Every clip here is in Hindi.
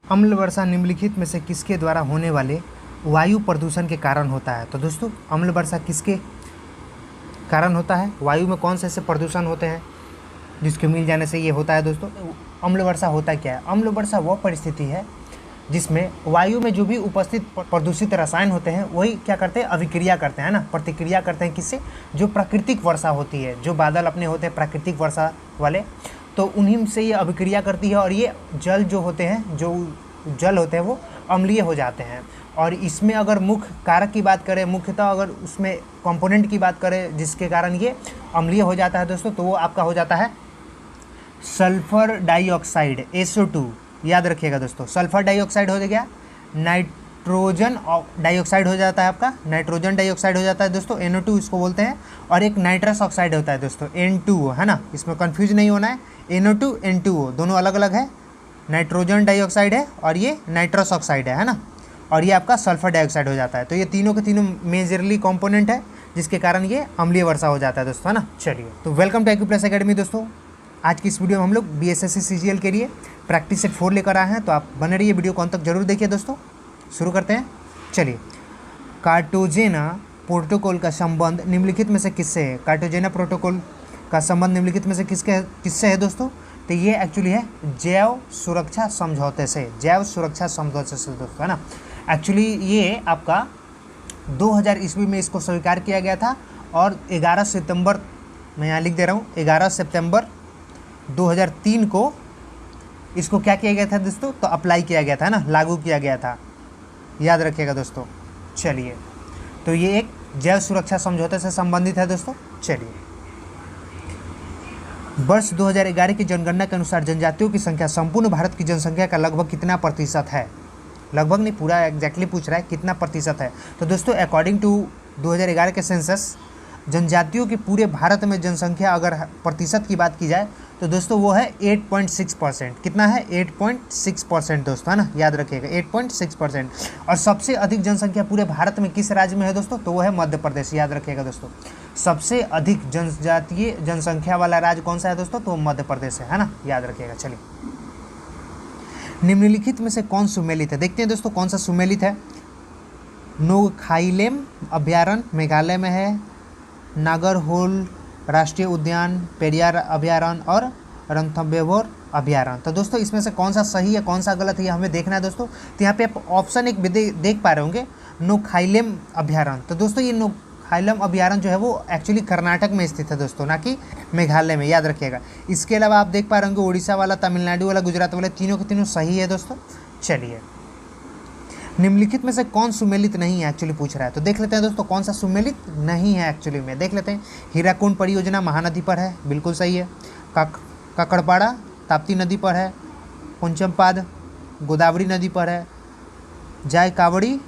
अम्ल वर्षा निम्नलिखित में से किसके द्वारा होने वाले वायु प्रदूषण के कारण होता है? तो दोस्तों अम्ल वर्षा किसके कारण होता है? वायु में कौन से ऐसे प्रदूषण होते हैं जिसके मिल जाने से ये होता है? दोस्तों अम्ल वर्षा होता क्या है? अम्ल वर्षा वह परिस्थिति है जिसमें वायु में जो भी उपस्थित प्रदूषित रसायन होते हैं वही क्या करते हैं, अभिक्रिया करते हैं ना, प्रतिक्रिया करते हैं किससे? जो प्राकृतिक वर्षा होती है, जो बादल अपने होते हैं प्राकृतिक वर्षा वाले, तो उन्हीं से ये अभिक्रिया करती है और ये जल जो होते हैं, जो जल होते हैं वो अम्लीय हो जाते हैं। और इसमें अगर मुख्य कारक की बात करें, मुख्यतः अगर उसमें कंपोनेंट की बात करें जिसके कारण ये अम्लीय हो जाता है दोस्तों, तो वो आपका हो जाता है सल्फर डाइऑक्साइड, SO2। याद रखिएगा दोस्तों, सल्फर डाइऑक्साइड हो गया, नाइट्रोजन डाइऑक्साइड हो जाता है आपका, नाइट्रोजन डाइऑक्साइड हो जाता है दोस्तों, NO2 इसको बोलते हैं। और एक नाइट्रस ऑक्साइड होता है दोस्तों, N2O, है ना, इसमें कंफ्यूज नहीं होना है। NO2 N2O दोनों अलग अलग है, नाइट्रोजन डाइऑक्साइड है और ये नाइट्रस ऑक्साइड है ना, और ये आपका सल्फर डाइऑक्साइड हो जाता है। तो ये तीनों के तीनों मेजरली कंपोनेंट है जिसके कारण ये अम्लीय वर्षा हो जाता है दोस्तों, है ना। चलिए, तो वेलकम टू एक्यूप्लस एकेडमी दोस्तों। आज की इस वीडियो में हम लोग BSSC CGL के लिए प्रैक्टिस सेट 4 लेकर आए हैं, तो आप बने रहिए, वीडियो को अंत तक जरूर देखिए दोस्तों। शुरू करते हैं। चलिए, कार्टेजेना प्रोटोकॉल का संबंध निम्नलिखित में से किससे है? कार्टेजेना प्रोटोकॉल का संबंध निम्नलिखित में से किससे है दोस्तों? तो ये एक्चुअली है जैव सुरक्षा समझौते से, जैव सुरक्षा समझौते से दोस्तों, है ना। एक्चुअली ये आपका 2000 ईस्वी में इसको स्वीकार किया गया था और 11 सितंबर, मैं यहाँ लिख दे रहा हूँ, 11 सितंबर 2003 को इसको क्या किया गया था दोस्तों? तो अप्लाई किया गया था ना, लागू किया गया था, याद रखिएगा दोस्तों। चलिए, तो ये एक जैव सुरक्षा समझौते से संबंधित है दोस्तों। चलिए, वर्ष 2011 की जनगणना के अनुसार जनजातियों की संख्या संपूर्ण भारत की जनसंख्या का लगभग कितना प्रतिशत है? लगभग नहीं, पूरा एग्जैक्टली पूछ रहा है कितना प्रतिशत है। तो दोस्तों अकॉर्डिंग टू 2011 के सेंसस, जनजातियों की पूरे भारत में जनसंख्या अगर प्रतिशत की बात की जाए तो दोस्तों वो है 8.6%। कितना है? 8.6% दोस्तों, है ना, याद रखिएगा 8.6%। और सबसे अधिक जनसंख्या पूरे भारत में किस राज्य में है दोस्तों? तो वो है मध्य प्रदेश, याद रखिएगा दोस्तों। सबसे अधिक जनजातीय जनसंख्या वाला राज्य कौन सा है दोस्तों? तो मध्य प्रदेश है ना, याद रखिएगा। चलिए, निम्नलिखित में से कौन सुमेलित है? देखते हैं दोस्तों कौन सा सुमेलित है। नोखाइलेम अभयारण्य मेघालय में है, नागरहोल राष्ट्रीय उद्यान, पेरियार अभयारण्य और रणथंभौर अभयारण्य। तो दोस्तों इसमें से कौन सा सही है कौन सा गलत है ये हमें देखना है दोस्तों। तो यहाँ पे आप ऑप्शन एक देख पा रहे होंगे, नोखाइलेम अभयारण्य। तो दोस्तों ये नोखाइलेम अभयारण्य जो है वो एक्चुअली कर्नाटक में स्थित है दोस्तों, ना कि मेघालय में, याद रखिएगा। इसके अलावा आप देख पा रहे होंगे उड़ीसा वाला, तमिलनाडु वाला, गुजरात वाला, तीनों के तीनों सही है दोस्तों। चलिए, निम्नलिखित में से कौन सुमेलित नहीं है एक्चुअली पूछ रहा है, तो देख लेते हैं दोस्तों कौन सा सुमेलित नहीं है एक्चुअली में, देख लेते हैं। हीराकुंड परियोजना महानदी पर है, बिल्कुल सही है। काकड़पाड़ा ताप्ती नदी पर है। पोचमपाद गोदावरी नदी पर है। जायकावड़ी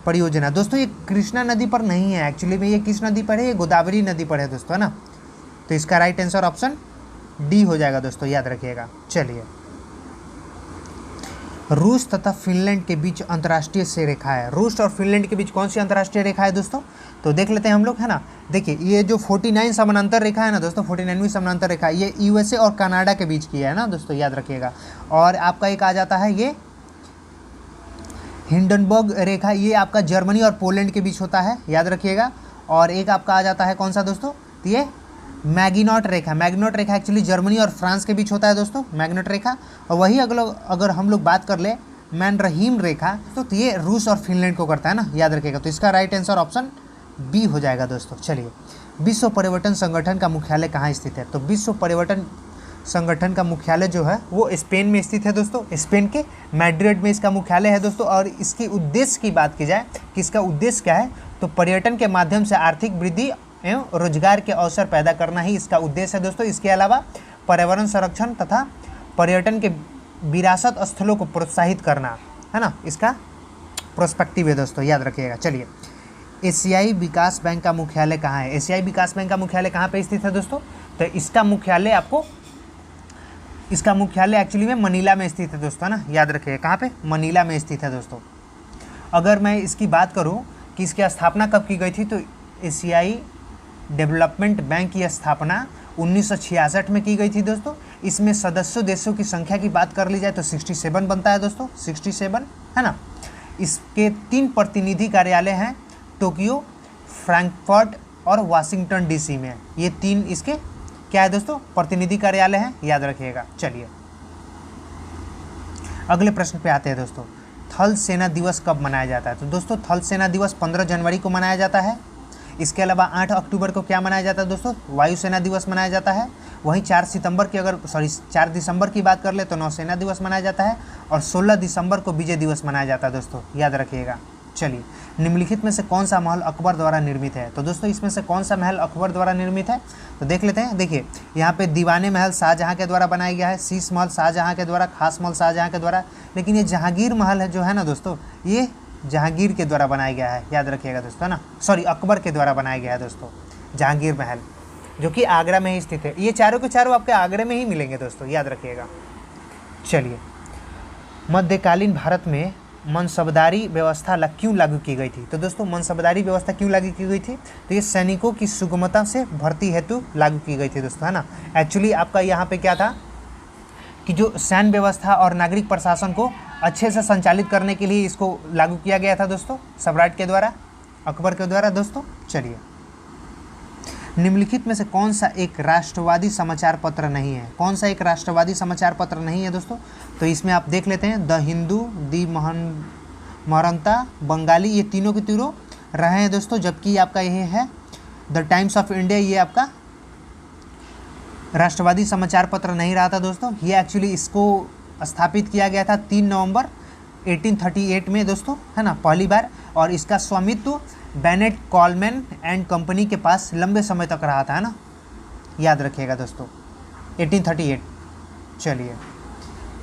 परियोजना दोस्तों ये कृष्णा नदी पर नहीं है एक्चुअली में, ये किस नदी पर है? ये गोदावरी नदी पर है दोस्तों, है ना। तो इसका राइट आंसर ऑप्शन डी हो जाएगा दोस्तों, याद रखिएगा। चलिए, रूस तथा फिनलैंड के बीच अंतर्राष्ट्रीय से रेखा है। रूस और फिनलैंड के बीच कौन सी अंतर्राष्ट्रीय रेखा है दोस्तों? तो देख लेते हैं हम लोग, है ना। देखिए, ये जो 49 समानांतर रेखा है ना दोस्तों, 49वीं समानांतर रेखा, ये USA और कनाडा के बीच की है ना दोस्तों, याद रखिएगा। और आपका एक आ जाता है ये हिंडनबर्ग रेखा, ये आपका जर्मनी और पोलैंड के बीच होता है, याद रखिएगा। और एक आपका आ जाता है कौन सा दोस्तों? तो ये मैगिनॉट रेखा, मैगिनॉट रेखा एक्चुअली जर्मनी और फ्रांस के बीच होता है दोस्तों, मैग्नेट रेखा। और वही अगर हम लोग बात कर ले मैनरहीम रेखा, तो ये रूस और फिनलैंड को करता है ना, याद रखिएगा। तो इसका राइट आंसर ऑप्शन बी हो जाएगा दोस्तों। चलिए, विश्व पर्यटन संगठन का मुख्यालय कहाँ स्थित है? तो विश्व पर्यटन संगठन का मुख्यालय जो है वो स्पेन में स्थित है दोस्तों, स्पेन के मैड्रिड में इसका मुख्यालय है दोस्तों। और इसके उद्देश्य की बात की जाए कि इसका उद्देश्य क्या है, तो पर्यटन के माध्यम से आर्थिक वृद्धि एवं रोजगार के अवसर पैदा करना ही इसका उद्देश्य है दोस्तों। इसके अलावा पर्यावरण संरक्षण तथा पर्यटन के विरासत स्थलों को प्रोत्साहित करना, है ना, इसका प्रोस्पेक्टिव है दोस्तों, याद रखिएगा। चलिए, एशियाई विकास बैंक का मुख्यालय कहाँ है? एशियाई विकास बैंक का मुख्यालय कहाँ पे स्थित है दोस्तों? तो इसका मुख्यालय एक्चुअली में मनीला में स्थित है दोस्तों, है ना, याद रखिएगा। कहाँ पे? मनीला में स्थित है दोस्तों। अगर मैं इसकी बात करूँ कि इसकी स्थापना कब की गई थी, तो एशियाई डेवलपमेंट बैंक की स्थापना 1966 में की गई थी दोस्तों। इसमें सदस्य देशों की संख्या की बात कर ली जाए तो 67 बनता है दोस्तों, 67 है ना। इसके 3 प्रतिनिधि कार्यालय हैं, टोक्यो, फ्रैंकफर्ट और वाशिंगटन डीसी में। ये 3 इसके क्या है दोस्तों, प्रतिनिधि कार्यालय हैं, याद रखिएगा। चलिए अगले प्रश्न पे आते हैं दोस्तों। थल सेना दिवस कब मनाया जाता है? तो दोस्तों थल सेना दिवस 15 जनवरी को मनाया जाता है। इसके अलावा 8 अक्टूबर को क्या मनाया जाता है दोस्तों, वायुसेना दिवस मनाया जाता है। वहीं 4 दिसंबर की बात कर ले तो नौसेना दिवस मनाया जाता है। और 16 दिसंबर को विजय दिवस मनाया जाता है दोस्तों, याद रखिएगा। चलिए निम्नलिखित में से कौन सा महल अकबर द्वारा निर्मित है? तो दोस्तों इसमें से कौन सा महल अकबर द्वारा निर्मित है तो देख लेते हैं। देखिए यहाँ पे दीवाने महल शाहजहाँ के द्वारा बनाया गया है, शीश महल शाहजहाँ के द्वारा, खास महल शाहजहाँ के द्वारा। लेकिन ये जहांगीर महल है जो है ना दोस्तों, ये जहांगीर के द्वारा बनाया गया है, याद रखिएगा दोस्तों, है ना। सॉरी, अकबर के द्वारा बनाया गया है दोस्तों जहांगीर महल, जो कि आगरा में ही स्थित है। ये चारों के चारों आपके आगरे में ही मिलेंगे दोस्तों, याद रखिएगा। चलिए मध्यकालीन भारत में मनसबदारी व्यवस्था क्यों लागू की गई थी? तो दोस्तों मनसबदारी व्यवस्था क्यों लागू की गई थी? तो ये सैनिकों की सुगमता से भर्ती हेतु लागू की गई थी दोस्तों, है ना। एक्चुअली आपका यहाँ पे क्या था कि जो सैन्य व्यवस्था और नागरिक प्रशासन को अच्छे से संचालित करने के लिए इसको लागू किया गया था दोस्तों, सम्राट के द्वारा, अकबर के द्वारा दोस्तों। चलिए निम्नलिखित में से कौन सा एक राष्ट्रवादी समाचार पत्र नहीं है? कौन सा एक राष्ट्रवादी समाचार पत्र नहीं है दोस्तों? तो इसमें आप देख लेते हैं, द हिंदू, दी महानता, बंगाली, ये तीनों के तीनों रहे हैं दोस्तों। जबकि आपका ये है द टाइम्स ऑफ इंडिया, ये आपका राष्ट्रवादी समाचार पत्र नहीं रहा था दोस्तों। ये एक्चुअली इसको स्थापित किया गया था 3 नवंबर 1838 में दोस्तों, है ना, पहली बार। और इसका स्वामित्व बेनेट कॉलमैन एंड कंपनी के पास लंबे समय तक रहा था, है ना, याद रखिएगा दोस्तों, 1838। चलिए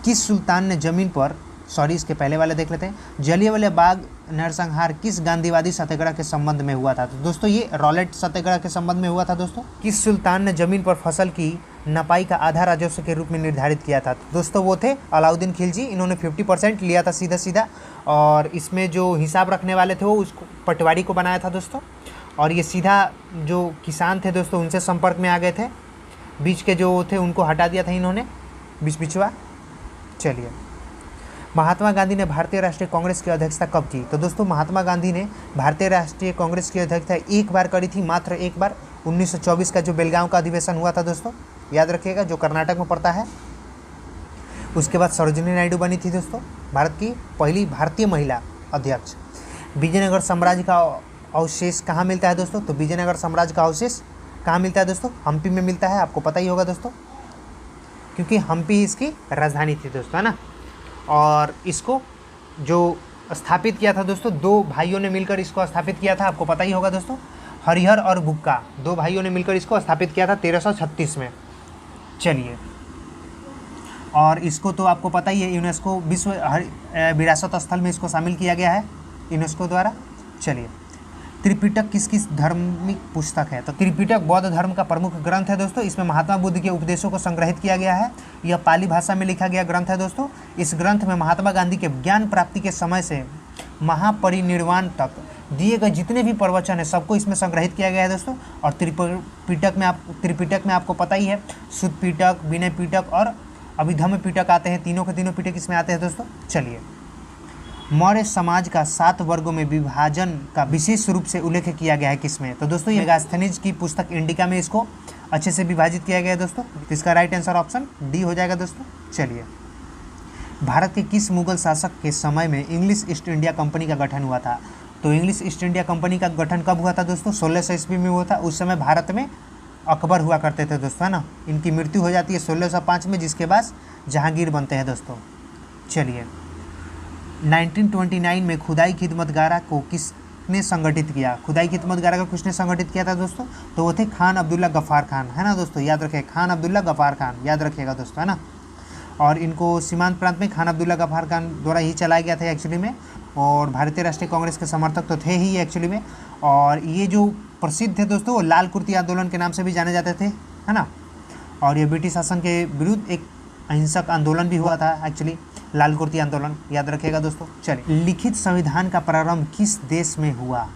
किस सुल्तान ने ज़मीन पर, सॉरी इसके पहले वाले देख लेते हैं, जलियांवाला बाग नरसंहार किस गांधीवादी सत्याग्रह के संबंध में हुआ था? तो दोस्तों ये रॉलेट सत्याग्रह के संबंध में हुआ था दोस्तों। किस सुल्तान ने जमीन पर फसल की नपाई का आधा राजस्व के रूप में निर्धारित किया था? तो दोस्तों वो थे अलाउद्दीन खिलजी। इन्होंने 50% लिया था सीधा सीधा, और इसमें जो हिसाब रखने वाले थे वो उसको पटवारी को बनाया था दोस्तों। और ये सीधा जो किसान थे दोस्तों उनसे संपर्क में आ गए थे, बीच के जो थे उनको हटा दिया था इन्होंने, बिचवा। चलिए महात्मा गांधी ने भारतीय राष्ट्रीय कांग्रेस की अध्यक्षता कब की? तो दोस्तों महात्मा गांधी ने भारतीय राष्ट्रीय कांग्रेस की अध्यक्षता एक बार करी थी, मात्र एक बार, 1924 का जो बेलगांव का अधिवेशन हुआ था दोस्तों, याद रखिएगा, जो कर्नाटक में पड़ता है। उसके बाद सरोजिनी नायडू बनी थी दोस्तों, भारत की पहली भारतीय महिला अध्यक्ष। विजयनगर साम्राज्य का अवशेष कहाँ मिलता है दोस्तों? तो विजयनगर साम्राज्य का अवशेष कहाँ मिलता है दोस्तों? हम्पी में मिलता है, आपको पता ही होगा दोस्तों, क्योंकि हम्पी इसकी राजधानी थी दोस्तों, है ना। और इसको जो स्थापित किया था दोस्तों, 2 भाइयों ने मिलकर इसको स्थापित किया था, आपको पता ही होगा दोस्तों, हरिहर और बुक्का, 2 भाइयों ने मिलकर इसको स्थापित किया था 1336 में। चलिए और इसको तो आपको पता ही है, यूनेस्को विश्व विरासत स्थल में इसको शामिल किया गया है यूनेस्को द्वारा। चलिए त्रिपिटक किस किस धार्मिक पुस्तक है? तो त्रिपिटक बौद्ध धर्म का प्रमुख ग्रंथ है दोस्तों। इसमें महात्मा बुद्ध के उपदेशों को संग्रहित किया गया है। यह पाली भाषा में लिखा गया ग्रंथ है दोस्तों। इस ग्रंथ में महात्मा गांधी के ज्ञान प्राप्ति के समय से महापरिनिर्वाण तक दिए गए जितने भी प्रवचन है सबको इसमें संग्रहित किया गया है दोस्तों। और त्रिपिटक में आपको पता ही है, शुद्ध पिटक, विनय पिटक और अभिधम्म पिटक आते हैं, तीनों के तीनों पिटक इसमें आते हैं दोस्तों। चलिए मौर्य समाज का 7 वर्गों में विभाजन का विशेष रूप से उल्लेख किया गया है किसमें? तो दोस्तों ये मेगास्थनीज की पुस्तक इंडिका में इसको अच्छे से विभाजित किया गया है दोस्तों। तो इसका राइट आंसर ऑप्शन डी हो जाएगा दोस्तों। चलिए भारत के किस मुगल शासक के समय में इंग्लिश ईस्ट इंडिया कंपनी का गठन हुआ था? तो इंग्लिश ईस्ट इंडिया कंपनी का गठन कब हुआ था दोस्तों? 1600 ईस्वी में हुआ था। उस समय भारत में अकबर हुआ करते थे दोस्तों, है ना। इनकी मृत्यु हो जाती है 1605 में, जिसके बाद जहांगीर बनते हैं दोस्तों। चलिए 1929 में खुदाई खिदमतगारा को किसने संगठित किया? खुदाई खिदमतगारा को किसने संगठित किया था दोस्तों? तो वो थे खान अब्दुल्ला गफ़ार खान, है ना दोस्तों, याद रखें, खान अब्दुल्ला गफ़ार खान, याद रखिएगा दोस्तों, है ना। और इनको सीमांत प्रांत में खान अब्दुल्ला गफ़ार खान द्वारा ही चलाया गया था एक्चुअली में। और भारतीय राष्ट्रीय कांग्रेस के समर्थक तो थे ही एक्चुअली में। और ये जो प्रसिद्ध थे दोस्तों वो लाल कुर्ती आंदोलन के नाम से भी जाने जाते थे, है ना। और ये ब्रिटिश शासन के विरुद्ध एक अहिंसक आंदोलन भी हुआ था एक्चुअली, लाल कुर्ती आंदोलन, याद रखिएगा दोस्तों। चलिए लिखित संविधान का प्रारंभ किस देश में हुआ?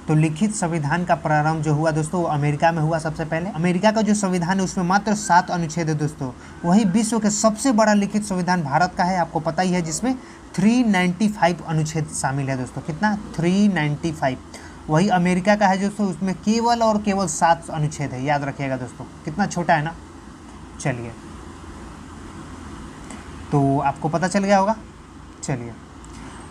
तो लिखित संविधान का प्रारंभ जो हुआ दोस्तों वो अमेरिका में हुआ सबसे पहले। अमेरिका का जो संविधान है उसमें मात्र 7 अनुच्छेद है दोस्तों। वही विश्व के सबसे बड़ा लिखित संविधान भारत का है, आपको पता ही है, जिसमें 395 अनुच्छेद शामिल है दोस्तों। कितना? 395। वही अमेरिका का है दोस्तों, उसमें केवल और केवल 7 अनुच्छेद है, याद रखिएगा दोस्तों, कितना छोटा है ना। चलिए, तो आपको पता चल गया होगा। चलिए,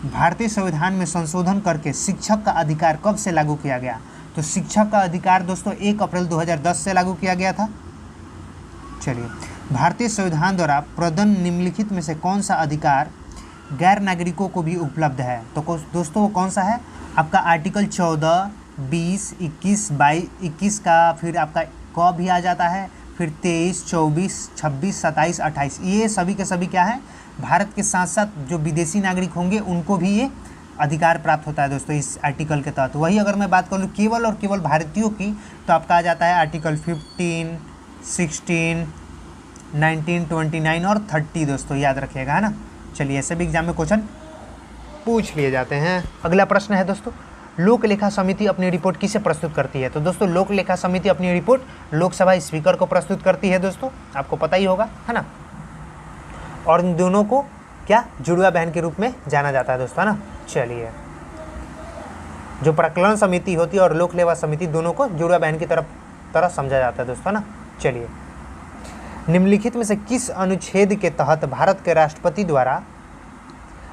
भारतीय संविधान में संशोधन करके शिक्षक का अधिकार कब से लागू किया गया? तो शिक्षक का अधिकार दोस्तों 1 अप्रैल 2010 से लागू किया गया था। चलिए, भारतीय संविधान द्वारा प्रदत्त निम्नलिखित में से कौन सा अधिकार गैर नागरिकों को भी उपलब्ध है? तो दोस्तों वो कौन सा है? आपका आर्टिकल 14, 20, 21, 22, 21 का फिर आपका क भी आ जाता है, फिर 23, 24, 26, 27, 28, ये सभी के सभी क्या है? भारत के साथ साथ जो विदेशी नागरिक होंगे उनको भी ये अधिकार प्राप्त होता है दोस्तों इस आर्टिकल के तहत। वही अगर मैं बात करूँ केवल और केवल भारतीयों की, तो आपका आ जाता है आर्टिकल 15, 16, 19, 29 और 30 दोस्तों, याद रखिएगा, है ना। चलिए, ऐसे भी एग्जाम में क्वेश्चन पूछ लिए जाते हैं। अगला प्रश्न है दोस्तों, लोक लेखा समिति अपनी रिपोर्ट किसे प्रस्तुत करती है? तो दोस्तों लोक लेखा समिति अपनी रिपोर्ट लोकसभा स्पीकर को प्रस्तुत करती है दोस्तों, आपको पता ही होगा, है ना। और इन दोनों को क्या जुड़वा बहन के रूप में जाना जाता है दोस्तों, है ना। चलिए, जो प्राक्कलन समिति होती है और लोक लेखा समिति दोनों को जुड़वा बहन की तरह समझा जाता है दोस्तों, है ना। चलिए, निम्नलिखित में से किस अनुच्छेद के तहत भारत के राष्ट्रपति द्वारा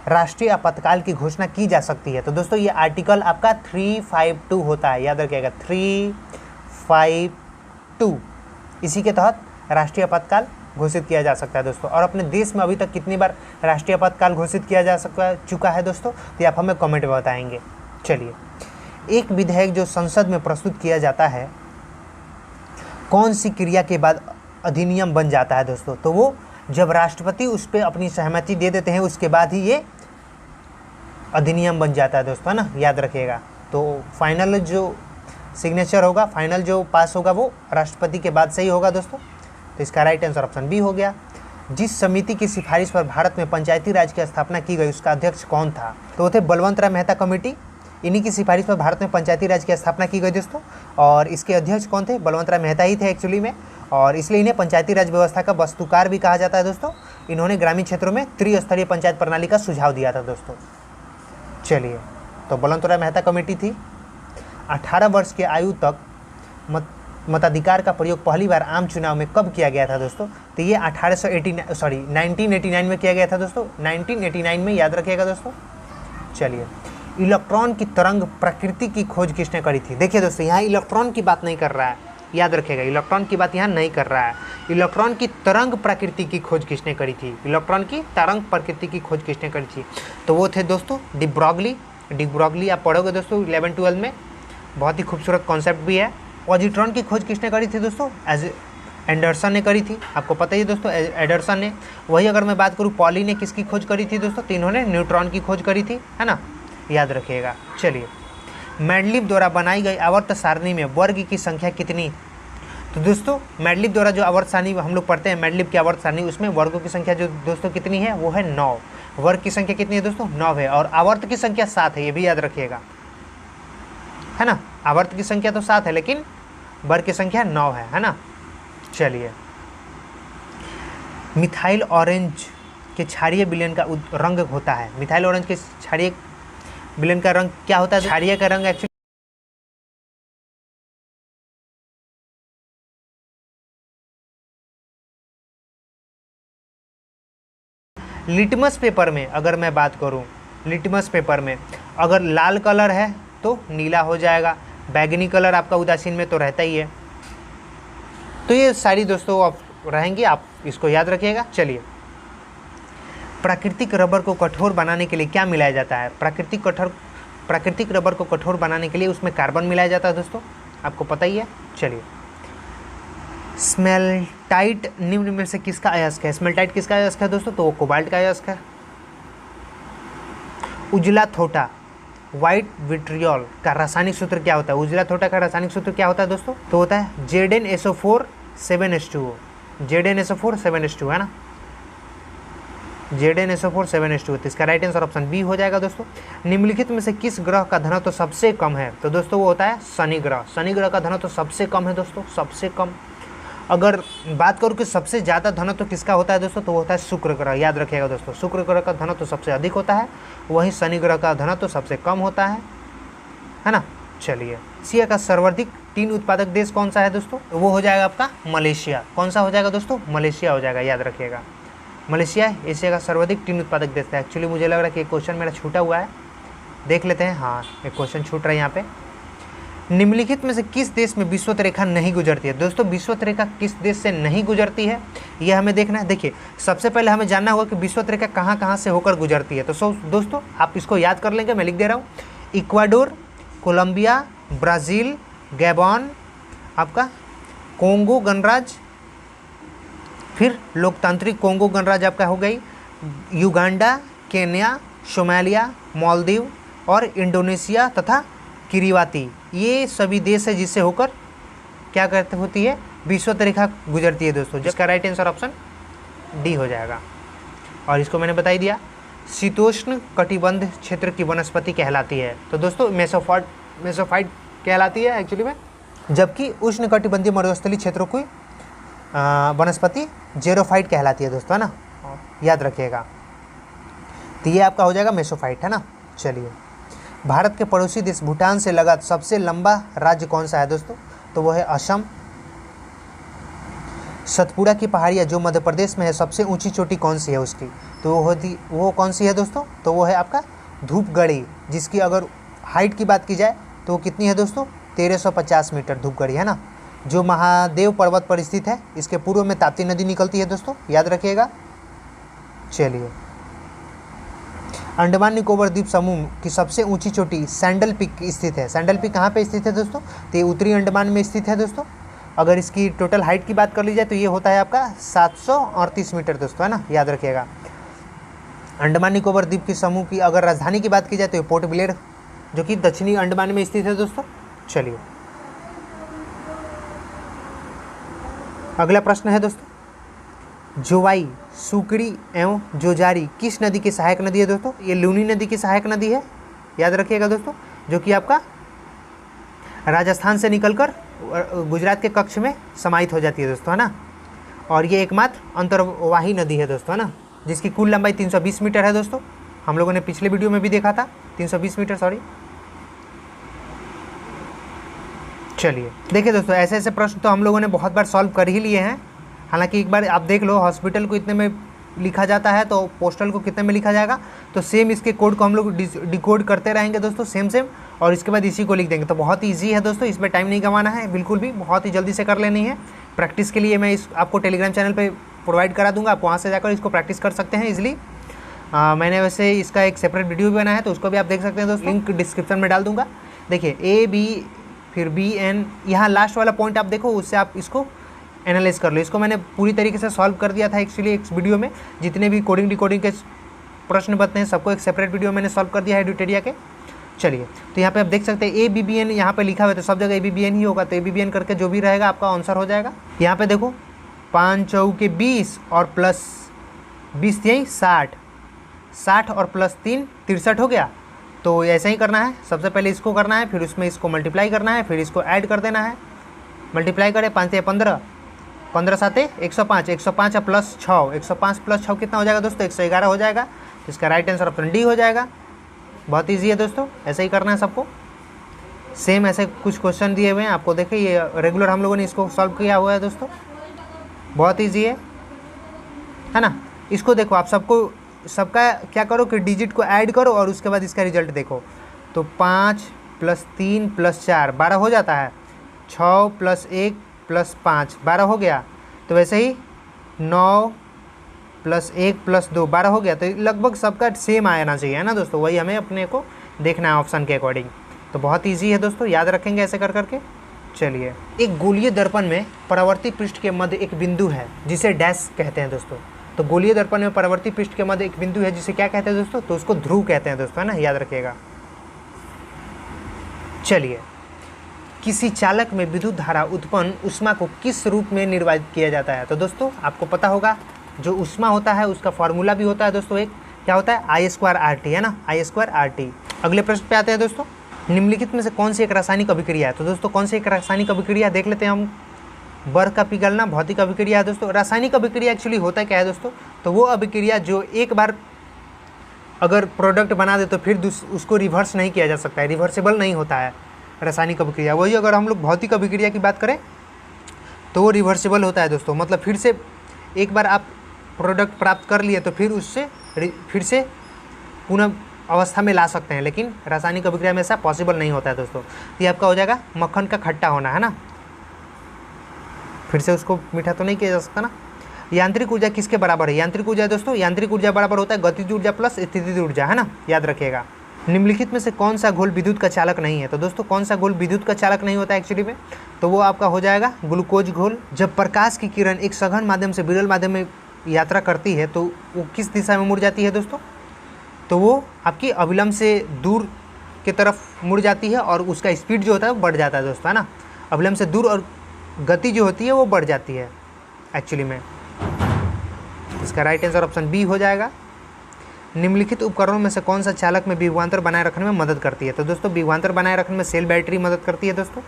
राष्ट्रीय आपातकाल की घोषणा की जा सकती है? तो दोस्तों ये आर्टिकल आपका 352 होता है, याद रखिएगा, 352। इसी के तहत राष्ट्रीय आपातकाल घोषित किया जा सकता है दोस्तों। और अपने देश में अभी तक कितनी बार राष्ट्रीय आपातकाल घोषित किया जा चुका है दोस्तों, तो आप हमें कमेंट में बताएंगे। चलिए, एक विधेयक जो संसद में प्रस्तुत किया जाता है कौन सी क्रिया के बाद अधिनियम बन जाता है दोस्तों? तो वो जब राष्ट्रपति उस पर अपनी सहमति दे देते हैं उसके बाद ही ये अधिनियम बन जाता है दोस्तों, है ना, याद रखिएगा। तो फाइनल जो सिग्नेचर होगा, फाइनल जो पास होगा वो राष्ट्रपति के बाद से ही होगा दोस्तों। तो इसका राइट आंसर ऑप्शन बी हो गया। जिस समिति की सिफारिश पर भारत में पंचायती राज की स्थापना की गई उसका अध्यक्ष कौन था? तो वो थे बलवंत राय मेहता कमेटी। इन्हीं की सिफारिश पर भारत में पंचायती राज की स्थापना की गई दोस्तों, और इसके अध्यक्ष कौन थे? बलवंत राय मेहता ही थे एक्चुअली में, और इसलिए इन्हें पंचायती राज व्यवस्था का वस्तुकार भी कहा जाता है दोस्तों। इन्होंने ग्रामीण क्षेत्रों में त्रिस्तरीय पंचायत प्रणाली का सुझाव दिया था दोस्तों। चलिए, तो बलवंत राय मेहता कमेटी थी। 18 वर्ष की आयु तक मताधिकार का प्रयोग पहली बार आम चुनाव में कब किया गया था दोस्तों? तो ये 1989 में किया गया था दोस्तों, 1989 में, याद रखिएगा दोस्तों। चलिए, इलेक्ट्रॉन की तरंग प्रकृति की खोज किसने करी थी? देखिए दोस्तों, यहाँ इलेक्ट्रॉन की बात नहीं कर रहा है, याद रखिएगा, इलेक्ट्रॉन की बात यहाँ नहीं कर रहा है। इलेक्ट्रॉन की तरंग प्रकृति की खोज किसने करी थी? इलेक्ट्रॉन की तरंग प्रकृति की खोज किसने करी थी? तो वो थे दोस्तों डी ब्रॉगली। आप पढ़ोगे दोस्तों 11-12 में, बहुत ही खूबसूरत कॉन्सेप्ट भी है। पॉजिट्रॉन की खोज किसने करी थी दोस्तों? एंडरसन ने करी थी, आपको पता ही दोस्तों, एंडरसन ने। वही अगर मैं बात करूँ पॉली ने किसकी खोज करी थी दोस्तों? तो इन्होंने न्यूट्रॉन की खोज करी थी, है ना, याद रखिएगा। चलिए, मैडलिब द्वारा बनाई गई आवर्त सारणी में वर्ग की संख्या कितनी? तो दोस्तों मैडलिब द्वारा जो आवर्त सारणी हम लोग पढ़ते हैं, मैडलिब की आवर्त सारणी, उसमें वर्गों की संख्या जो दोस्तों कितनी है? वो है 9। वर्ग की संख्या कितनी है दोस्तों? 9 है, और आवर्त की संख्या 7 है, ये भी याद रखिएगा, है ना। आवर्त की संख्या तो 7 है लेकिन वर्ग की संख्या 9 है ना। चलिए, मिथाइल ऑरेंज के क्षारीय विलयन का रंग होता है। मिथाइल ऑरेंज के क्षारीय विलयन का रंग क्या होता है? क्षारीय का रंग एक्चुअली लिटमस पेपर में, अगर मैं बात करूं, लिटमस पेपर में अगर लाल कलर है तो नीला हो जाएगा, बैगनी कलर आपका उदासीन में तो रहता ही है। तो ये सारी दोस्तों आप रहेंगी, आप इसको याद रखिएगा। चलिए, प्राकृतिक रबर को कठोर बनाने के लिए क्या मिलाया जाता है? प्राकृतिक रबर को कठोर बनाने के लिए उसमें कार्बन मिलाया जाता है दोस्तों, आपको पता ही है। चलिए, स्मेल्टाइट निम्न में से किसका अयस्क है? स्मेल्टाइट किसका अयस्क है दोस्तों? तो वो कोबाल्ट का अयस्क है। उजला थोटा, व्हाइट विट्रियोल का रासायनिक सूत्र क्या होता है? उजला थोटा का रासायनिक सूत्र क्या होता है दोस्तों? तो होता है ZnSO4 7H2O, ZnSO4 7H2O, है ना। Zn-SO4 7s2। तो इसका राइट आंसर ऑप्शन बी हो जाएगा दोस्तों। निम्नलिखित में से किस ग्रह का घनत्व तो सबसे कम है? तो दोस्तों वो होता है शनि ग्रह। शनि ग्रह का घनत्व तो सबसे कम है दोस्तों, सबसे कम। अगर बात करूँ कि सबसे ज़्यादा घनत्व तो किसका होता है दोस्तों, तो वो होता है शुक्र ग्रह। याद रखिएगा दोस्तों, शुक्र ग्रह का घनत्व तो सबसे अधिक होता है, वहीं शनि ग्रह का घनत्व तो सबसे कम होता है ना। चलिए, एशिया का सर्वाधिक टीन उत्पादक देश कौन सा है दोस्तों? वो हो जाएगा आपका मलेशिया। कौन सा हो जाएगा दोस्तों? मलेशिया हो जाएगा, याद रखिएगा। मलेशिया एशिया का सर्वाधिक टीन उत्पादक देश है। एक्चुअली मुझे लग रहा है कि एक क्वेश्चन मेरा छूटा हुआ है, देख लेते हैं। हाँ, एक क्वेश्चन छूट रहा है यहाँ पे। निम्नलिखित में से किस देश में विषुवत रेखा नहीं गुजरती है? दोस्तों विषुवत रेखा किस देश से नहीं गुजरती है, यह हमें देखना है। देखिए, सबसे पहले हमें जानना होगा कि विषुवत रेखा कहाँ कहाँ से होकर गुजरती है। तो दोस्तों आप इसको याद कर लेंगे, मैं लिख दे रहा हूँ। इक्वाडोर, कोलंबिया, ब्राज़ील, गैबॉन, आपका कोंगो गणराज्य, फिर लोकतांत्रिक कोंगो गणराज्य आपका हो गई, युगांडा, केन्या, सोमालिया, मालदीव और इंडोनेशिया तथा किरीबाती। ये सभी देश है जिससे होकर क्या करते होती है, विषुवत रेखा गुजरती है दोस्तों, जिसका राइट आंसर ऑप्शन डी हो जाएगा। और इसको मैंने बता ही दिया, शीतोष्ण कटिबंध क्षेत्र की वनस्पति कहलाती है। तो दोस्तों मेसोफाइट कहलाती है एक्चुअली में, जबकि उष्ण कटिबंधीय मरुस्थलीय क्षेत्रों की वनस्पति जेरोफाइट कहलाती है दोस्तों, है ना, याद रखिएगा। तो ये आपका हो जाएगा मेसोफाइट, है ना। चलिए, भारत के पड़ोसी देश भूटान से लगा सबसे लंबा राज्य कौन सा है दोस्तों? तो वो है असम। सतपुड़ा की पहाड़ियाँ जो मध्य प्रदेश में है, सबसे ऊंची चोटी कौन सी है उसकी? तो वो कौन सी है दोस्तों? तो वो है आपका धूपगढ़ी, जिसकी अगर हाइट की बात की जाए तो वो कितनी है दोस्तों? 1350 मीटर धूपगढ़ी, है ना, जो महादेव पर्वत पर स्थित है। इसके पूर्व में ताप्ती नदी निकलती है दोस्तों, याद रखिएगा। चलिए, अंडमान निकोबार द्वीप समूह की सबसे ऊंची चोटी सैंडल पीक स्थित है। सैंडल पीक कहाँ पे स्थित है दोस्तों? तो ये उत्तरी अंडमान में स्थित है दोस्तों। अगर इसकी टोटल हाइट की बात कर ली जाए तो ये होता है आपका 738 मीटर दोस्तों, है ना, याद रखिएगा। अंडमान निकोबार द्वीप के समूह की अगर राजधानी की बात की जाए तो पोर्ट ब्लेयर, जो कि दक्षिणी अंडमान में स्थित है दोस्तों। चलिए, अगला प्रश्न है दोस्तों, जोवाई, सुकड़ी एवं जोजारी किस नदी की सहायक नदी है दोस्तों? ये लूनी नदी की सहायक नदी है, याद रखिएगा दोस्तों, जो कि आपका राजस्थान से निकलकर गुजरात के कच्छ में समाहित हो जाती है दोस्तों, है ना। और ये एकमात्र अंतर्वाही नदी है दोस्तों, है ना, जिसकी कुल लंबाई 320 मीटर है दोस्तों। हम लोगों ने पिछले वीडियो में भी देखा था 320 मीटर, सॉरी। चलिए, देखिए दोस्तों, ऐसे ऐसे प्रश्न तो हम लोगों ने बहुत बार सॉल्व कर ही लिए हैं। हालांकि एक बार आप देख लो, हॉस्पिटल को इतने में लिखा जाता है तो पोस्टल को कितने में लिखा जाएगा, तो सेम इसके कोड को हम लोग डिकोड करते रहेंगे दोस्तों, सेम, और इसके बाद इसी को लिख देंगे। तो बहुत ईजी है दोस्तों, इसमें टाइम नहीं गंवाना है बिल्कुल भी, बहुत ही जल्दी से कर लेनी है। प्रैक्टिस के लिए मैं आपको टेलीग्राम चैनल पर प्रोवाइड करा दूँगा, आप वहाँ से जाकर इसको प्रैक्टिस कर सकते हैं ईजिली। मैंने वैसे इसका एक सेपरेट वीडियो भी बनाया है, तो उसको भी आप देख सकते हैं दोस्तों, लिंक डिस्क्रिप्शन में डाल दूँगा। देखिए, ए बी फिर बी एन, यहाँ लास्ट वाला पॉइंट आप देखो, उससे आप इसको एनालाइज कर लो। इसको मैंने पूरी तरीके से सॉल्व कर दिया था एक्चुअली एक वीडियो में। जितने भी कोडिंग डिकोडिंग के प्रश्न बनते हैं सबको एक सेपरेट वीडियो मैंने सॉल्व कर दिया है ड्यूटेरिया के। चलिए, तो यहाँ पे आप देख सकते हैं ABBN यहाँ पे लिखा हुआ है, तो सब जगह ABBN ही होगा, तो ABBN करके जो भी रहेगा आपका आंसर हो जाएगा। यहाँ पे देखो 5 चौके 20 और प्लस 20 यही 60 और प्लस 3 63 हो गया। तो ऐसा ही करना है, सबसे पहले इसको करना है, फिर उसमें इसको मल्टीप्लाई करना है, फिर इसको ऐड कर देना है। मल्टीप्लाई करें 5 से 15, 15 साते 105, 105 प्लस 6, 105 प्लस 6 कितना हो जाएगा दोस्तों? 111 हो जाएगा। तो इसका राइट आंसर ऑप्शन डी हो जाएगा। बहुत ईजी है दोस्तों, ऐसे ही करना है सबको। सेम ऐसे कुछ क्वेश्चन दिए हुए हैं आपको, देखिए ये रेगुलर हम लोगों ने इसको सॉल्व किया हुआ है दोस्तों, बहुत ईजी है ना। इसको देखो, आप सबका क्या करो कि डिजिट को ऐड करो और उसके बाद इसका रिजल्ट देखो। तो 5 + 3 + 4 12 हो जाता है, 6 + 1 + 5 12 हो गया। तो वैसे ही 9 + 1 + 2 12 हो गया। तो लगभग सबका सेम आना चाहिए, है ना दोस्तों, वही हमें अपने को देखना है ऑप्शन के अकॉर्डिंग। तो बहुत ईजी है दोस्तों, याद रखेंगे ऐसे कर करके। चलिए, एक गोलीय दर्पण में परावर्ती पृष्ठ के मध्य एक बिंदु है जिसे डैश कहते हैं दोस्तों। तो गोलीय दर्पण में परावर्ती पृष्ठ के मध्य एक बिंदु है जिसे क्या कहते हैं दोस्तों? तो उसको ध्रुव कहते हैं दोस्तों, है ना, याद रखिएगा। चलिए, किसी चालक में विद्युत धारा उत्पन्न ऊष्मा को किस रूप में निर्वाहित किया जाता है? तो दोस्तों आपको पता होगा, जो ऊष्मा होता है उसका फॉर्मूला भी होता है दोस्तों, एक क्या होता है I²RT, है ना, I²RT। अगले प्रश्न पे आते हैं दोस्तों, निम्नलिखित में से कौन सी एक रासायनिक अभिक्रिया है। तो दोस्तों कौन सी एक रासायनिक अभिक्रिया देख लेते हैं हम। बर्फ का पिघलना भौतिक अभिक्रिया है दोस्तों। रासायनिक अभिक्रिया एक्चुअली होता क्या है दोस्तों, तो वो अभिक्रिया जो एक बार अगर प्रोडक्ट बना दे तो फिर उसको रिवर्स नहीं किया जा सकता है, रिवर्सेबल नहीं होता है रासायनिक अभिक्रिया। वही अगर हम लोग भौतिक अभिक्रिया की बात करें तो वो रिवर्सेबल होता है दोस्तों, मतलब फिर से एक बार आप प्रोडक्ट प्राप्त कर लिए तो फिर उससे फिर से पुनः अवस्था में ला सकते हैं, लेकिन रासायनिक अभिक्रिया में ऐसा पॉसिबल नहीं होता है दोस्तों। ये आपका हो जाएगा मक्खन का खट्टा होना, है ना, फिर से उसको मीठा तो नहीं किया जा सकता ना। यांत्रिक ऊर्जा किसके बराबर है। यांत्रिक ऊर्जा दोस्तों, यांत्रिक ऊर्जा बराबर होता है गतिज ऊर्जा प्लस स्थितिज ऊर्जा, है ना, याद रखिएगा। निम्नलिखित में से कौन सा घोल विद्युत का चालक नहीं है। तो दोस्तों कौन सा घोल विद्युत का चालक नहीं होता है एक्चुअली में, तो वो आपका हो जाएगा ग्लूकोज घोल। जब प्रकाश की किरण एक सघन माध्यम से विरल माध्यम में यात्रा करती है तो वो किस दिशा में मुड़ जाती है दोस्तों, तो वो आपकी अविलंब से दूर की तरफ मुड़ जाती है और उसका स्पीड जो होता है वो बढ़ जाता है दोस्तों, है ना। अविलंब से दूर और गति जो होती है वो बढ़ जाती है एक्चुअली में। इसका राइट आंसर ऑप्शन बी हो जाएगा। निम्नलिखित उपकरणों में से कौन सा चालक में विभवांतर बनाए रखने में मदद करती है। तो दोस्तों विभवांतर बनाए रखने में सेल बैटरी मदद करती है दोस्तों,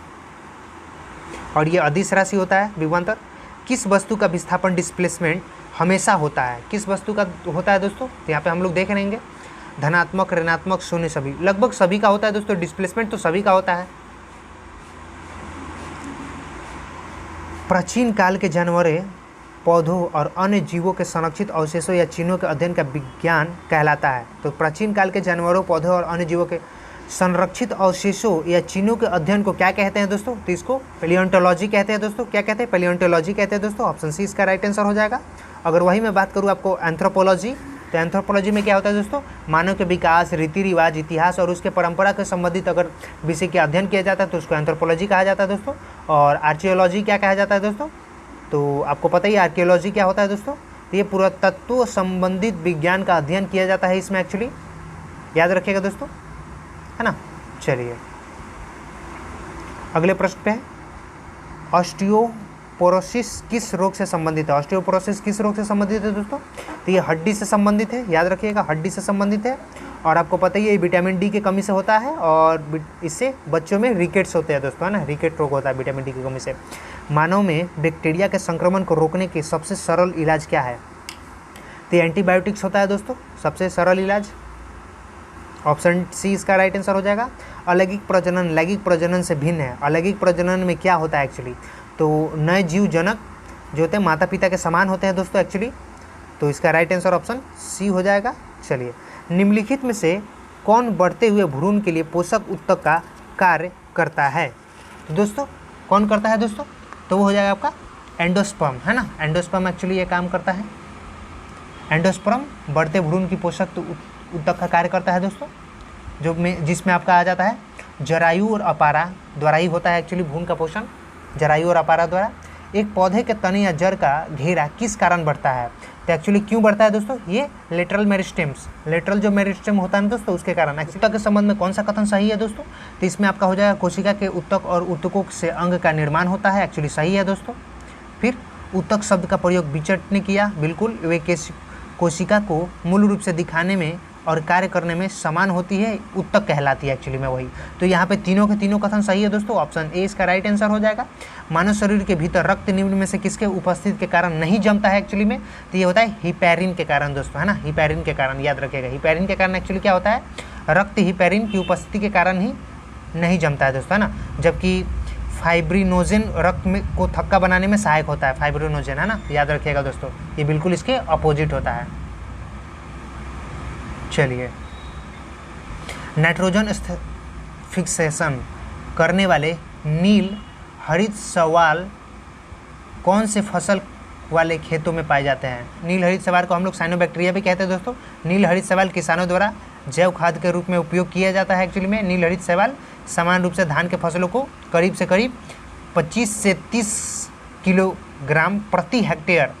और ये अदिश राशि होता है विभवांतर। किस वस्तु का विस्थापन डिस्प्लेसमेंट हमेशा होता है, किस वस्तु का होता है दोस्तों, तो यहाँ पे हम लोग देख रहेंगे धनात्मक, ऋणात्मक, शून्य, सभी, लगभग सभी का होता है दोस्तों। डिस्प्लेसमेंट तो सभी का होता है। प्राचीन काल के जानवरों, पौधों और अन्य जीवों के संरक्षित अवशेषों या चिन्हों के अध्ययन का विज्ञान कहलाता है। तो प्राचीन काल के जानवरों, पौधों और अन्य जीवों के संरक्षित अवशेषों या चिन्हों के अध्ययन को क्या कहते हैं दोस्तों, तो इसको पैलियोंटोलॉजी कहते हैं दोस्तों। क्या कहते हैं, पैलियोंटोलॉजी कहते हैं दोस्तों। ऑप्शन सी इसका राइट आंसर हो जाएगा। अगर वही मैं बात करूँ आपको एंथ्रोपोलॉजी, तो एंथ्रोपोलॉजी में क्या होता है दोस्तों, मानव के विकास, रीति रिवाज, इतिहास और उसके परंपरा के संबंधित अगर विषय का अध्ययन किया जाता है तो उसको एंथ्रोपोलॉजी कहा जाता है दोस्तों। और आर्कियोलॉजी क्या कहा जाता है दोस्तों, तो आपको पता ही आर्कियोलॉजी क्या होता है दोस्तों, तो ये पुरातत्व संबंधित विज्ञान का अध्ययन किया जाता है इसमें एक्चुअली, याद रखिएगा दोस्तों, है ना। चलिए अगले प्रश्न पे है, ऑस्टियोपोरोसिस किस रोग से संबंधित है। ऑस्टियोपोरोसिस किस रोग से संबंधित है दोस्तों, तो ये हड्डी से संबंधित है, याद रखिएगा, हड्डी से संबंधित है। और आपको पता ही है विटामिन डी की कमी से होता है और इससे बच्चों में रिकेट्स होते हैं दोस्तों, है ना, रिकेट रोग होता है विटामिन डी की कमी से। मानव में बैक्टीरिया के संक्रमण को रोकने के सबसे सरल इलाज क्या है, तो एंटीबायोटिक्स होता है दोस्तों सबसे सरल इलाज। ऑप्शन सी इसका राइट आंसर हो जाएगा। अलैंगिक प्रजनन लैंगिक प्रजनन से भिन्न है। अलैंगिक प्रजनन में क्या होता है एक्चुअली, तो नए जीव जनक जो होते हैं माता पिता के समान होते हैं दोस्तों एक्चुअली, तो इसका राइट आंसर ऑप्शन सी हो जाएगा। चलिए निम्नलिखित में से कौन बढ़ते हुए भ्रूण के लिए पोषक उत्तक का कार्य करता है। तो दोस्तों कौन करता है दोस्तों, तो वो हो जाएगा आपका एंडोस्पर्म, है ना। एंडोस्पर्म एक्चुअली ये काम करता है। एंडोस्पर्म बढ़ते भ्रूण की पोषक उत्तक का कार्य करता है दोस्तों, जिसमें आपका आ जाता है जरायु और अपारा द्वारा ही होता है एक्चुअली भ्रूण का पोषण, जरायु और अपारा द्वारा। एक पौधे के तने या जड़ का घेरा किस कारण बढ़ता है, तो एक्चुअली क्यों बढ़ता है दोस्तों, ये लेटरल मेरिस्टेम्स, लेटरल जो मेरिस्टेम होता है दोस्तों उसके कारण। उत्तक के संबंध में कौन सा कथन सही है दोस्तों, तो इसमें आपका हो जाएगा कोशिका के उत्तक और उत्तकों से अंग का निर्माण होता है, एक्चुअली सही है दोस्तों। फिर उत्तक शब्द का प्रयोग बिचट ने किया, बिल्कुल, वे कोशिका को मूल रूप से दिखाने में और कार्य करने में समान होती है, उत्तक कहलाती है एक्चुअली में वही। तो यहाँ पे तीनों के तीनों कथन सही है दोस्तों। ऑप्शन ए इसका राइट आंसर हो जाएगा। मानव शरीर के भीतर रक्त निम्न में से किसके उपस्थिति के कारण नहीं जमता है एक्चुअली में, तो ये होता है हिपैरिन के कारण दोस्तों, है ना, हिपैरिन के कारण, याद रखिएगा। हिपैरिन के कारण एक्चुअली क्या होता है, रक्त हिपैरिन की उपस्थिति के कारण ही नहीं जमता है दोस्तों, है ना। जबकि फाइब्रिनोजेन रक्त में को थक्का बनाने में सहायक होता है, फाइब्रिनोजेन, है ना, याद रखिएगा दोस्तों, ये बिल्कुल इसके अपोजिट होता है। चलिए नाइट्रोजन फिक्सेशन करने वाले नील हरित शैवाल कौन से फसल वाले खेतों में पाए जाते हैं। नील हरित शैवाल को हम लोग साइनोबैक्टीरिया भी कहते हैं दोस्तों। नील हरित शैवाल किसानों द्वारा जैव खाद के रूप में उपयोग किया जाता है एक्चुअली में। नील हरित शैवाल समान रूप से धान के फसलों को करीब से करीब 25 से 30 किलोग्राम प्रति हेक्टेयर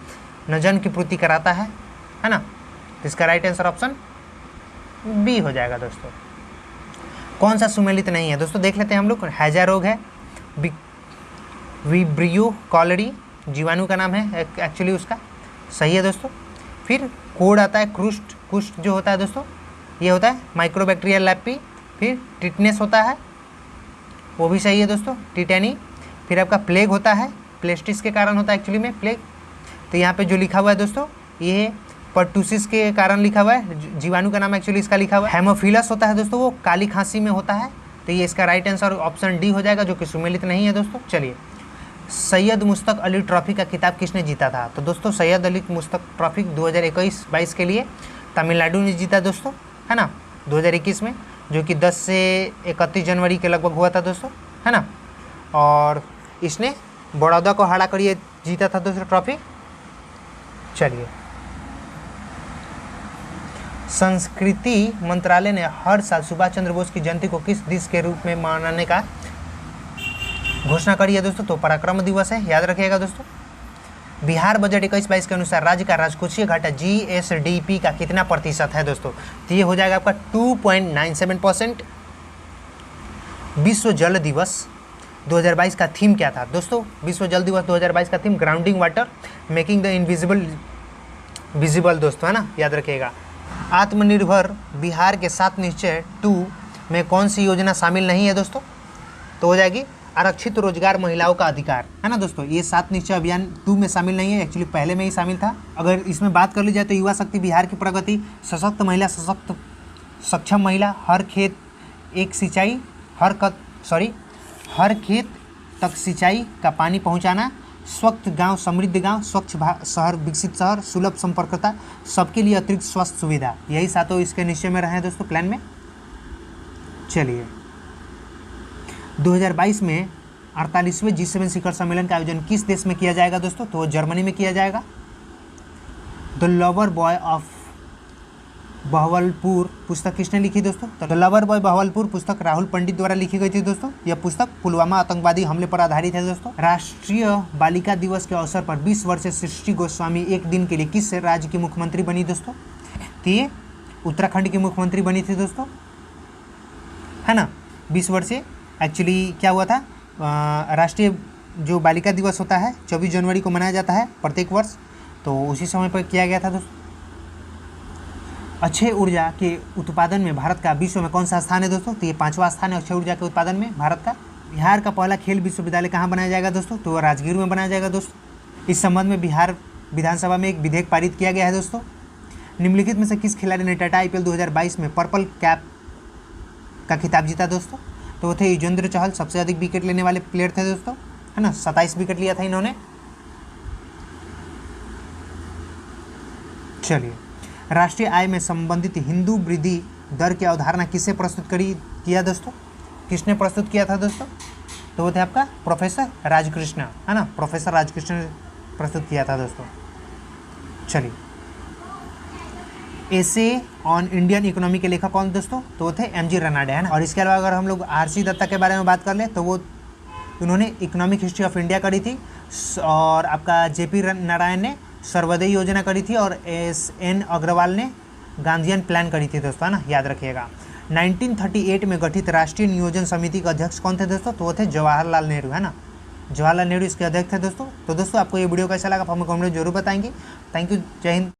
नजन की पूर्ति कराता है ना। इसका राइट आंसर ऑप्शन बी हो जाएगा दोस्तों। कौन सा सुमेलित नहीं है दोस्तों, देख लेते हैं हम लोग। हैजा रोग है, विब्रियो कॉलरी जीवाणु का नाम है एक्चुअली उसका, सही है दोस्तों। फिर कोड आता है क्रुस्ट, कुस्ट जो होता है दोस्तों ये होता है माइक्रोबैक्टीरियल लैप्पी। फिर टिटनेस होता है, वो भी सही है दोस्तों, टिटेनी। फिर आपका प्लेग होता है, प्लेस्टिस के कारण होता है एक्चुअली में प्लेग। तो यहाँ पे जो लिखा हुआ है दोस्तों ये पर्टूसिस के कारण लिखा हुआ है, जीवाणु का नाम एक्चुअली इसका लिखा हुआ है। हेमोफिलस होता है दोस्तों, वो काली खांसी में होता है। तो ये इसका राइट आंसर ऑप्शन डी हो जाएगा, जो कि सुमेलित नहीं है दोस्तों। चलिए, सैयद मुश्ताक अली ट्रॉफी का खिताब किसने जीता था? तो दोस्तों सैयद अली मुश्ताक ट्रॉफी 2021-22 के लिए तमिलनाडु ने जीता दोस्तों, है ना, 2021 में, जो कि 10 से 31 जनवरी के लगभग हुआ था दोस्तों, है ना। और इसने बड़ौदा को हरा कर ये जीता था दोस्तों ट्रॉफी। चलिए, संस्कृति मंत्रालय ने हर साल सुभाष चंद्र बोस की जयंती को किस दिवस के रूप में मनाने का घोषणा करी है दोस्तों? तो पराक्रम दिवस है, याद रखिएगा दोस्तों। बिहार बजट 21-22 के अनुसार राज्य का राजकोषीय घाटा GSDP का कितना प्रतिशत है दोस्तों? तो ये हो जाएगा आपका 2.97%। विश्व जल दिवस 2022 का थीम क्या था दोस्तों? विश्व जल दिवस 2022 का theme grounding water making the invisible visible दोस्तों, है ना, याद रखिएगा। आत्मनिर्भर बिहार के 7 निश्चय 2 में कौन सी योजना शामिल नहीं है दोस्तों? तो हो जाएगी आरक्षित रोजगार महिलाओं का अधिकार, है ना दोस्तों। ये 7 निश्चय अभियान 2 में शामिल नहीं है, एक्चुअली पहले में ही शामिल था। अगर इसमें बात कर ली जाए तो युवा शक्ति, बिहार की प्रगति, सशक्त महिला, सशक्त सक्षम महिला, हर खेत तक सिंचाई का पानी पहुंचाना, स्वच्छ गांव समृद्ध गांव, स्वच्छ शहर विकसित शहर, सुलभ संपर्कता, सबके लिए अतिरिक्त स्वास्थ्य सुविधा, यही 7 इसके निश्चय में रहे हैं दोस्तों प्लान में। चलिए, 2022 में 48वें G7 शिखर सम्मेलन का आयोजन किस देश में किया जाएगा दोस्तों? तो जर्मनी में किया जाएगा। The lover boy of Bahawalpur पुस्तक किसने लिखी दोस्तों? तो द लवर बॉय बहवलपुर पुस्तक राहुल पंडित द्वारा लिखी गई थी दोस्तों। यह पुस्तक पुलवामा आतंकवादी हमले पर आधारित है दोस्तों। राष्ट्रीय बालिका दिवस के अवसर पर 20 वर्षीय सृष्टि गोस्वामी एक दिन के लिए किस राज्य की मुख्यमंत्री बनी दोस्तों? तो ये उत्तराखंड की मुख्यमंत्री बनी थी दोस्तों, है ना। 20 वर्षीय एक्चुअली क्या हुआ था, राष्ट्रीय जो बालिका दिवस होता है 24 जनवरी को मनाया जाता है प्रत्येक वर्ष, तो उसी समय पर किया गया था दोस्तों। अक्षय ऊर्जा के उत्पादन में भारत का विश्व में कौन सा स्थान है दोस्तों? तो ये 5वां स्थान है अक्षय ऊर्जा के उत्पादन में भारत का। बिहार का पहला खेल विश्वविद्यालय कहाँ बनाया जाएगा दोस्तों? तो राजगीर में बनाया जाएगा दोस्तों। इस संबंध में बिहार विधानसभा में एक विधेयक पारित किया गया है दोस्तों। निम्नलिखित में से किस खिलाड़ी ने टाटा IPL 2022 में पर्पल कैप का खिताब जीता दोस्तों? तो वो थे युजवेंद्र चहल, सबसे अधिक विकेट लेने वाले प्लेयर थे दोस्तों, है ना, 27 विकेट लिया था इन्होंने। चलिए, राष्ट्रीय आय में संबंधित हिंदू वृद्धि दर की अवधारणा किससे प्रस्तुत किया दोस्तों? किसने प्रस्तुत किया था दोस्तों? तो वो थे आपका प्रोफेसर राजकृष्ण, है ना, प्रोफेसर राजकृष्ण ने प्रस्तुत किया था दोस्तों। चलिए, एसे ऑन इंडियन इकोनॉमी के लेखक कौन दोस्तों? तो वो थे MG रनाडे, है ना। और इसके अलावा अगर हम लोग RC दत्ता के बारे में बात कर ले तो वो उन्होंने इकोनॉमिक हिस्ट्री ऑफ इंडिया करी थी, और आपका JP नारायण ने सर्वोदय योजना करी थी, और SN अग्रवाल ने गांधीयन प्लान करी थी दोस्तों, है ना, याद रखिएगा। 1938 में गठित राष्ट्रीय नियोजन समिति के अध्यक्ष कौन थे दोस्तों? तो वो थे जवाहरलाल नेहरू, है ना, जवाहरलाल नेहरू इसके अध्यक्ष थे दोस्तों। तो दोस्तों आपको ये वीडियो कैसा लगा आप हमें कमेंट में जरूर बताएंगे। थैंक यू, जय हिंद।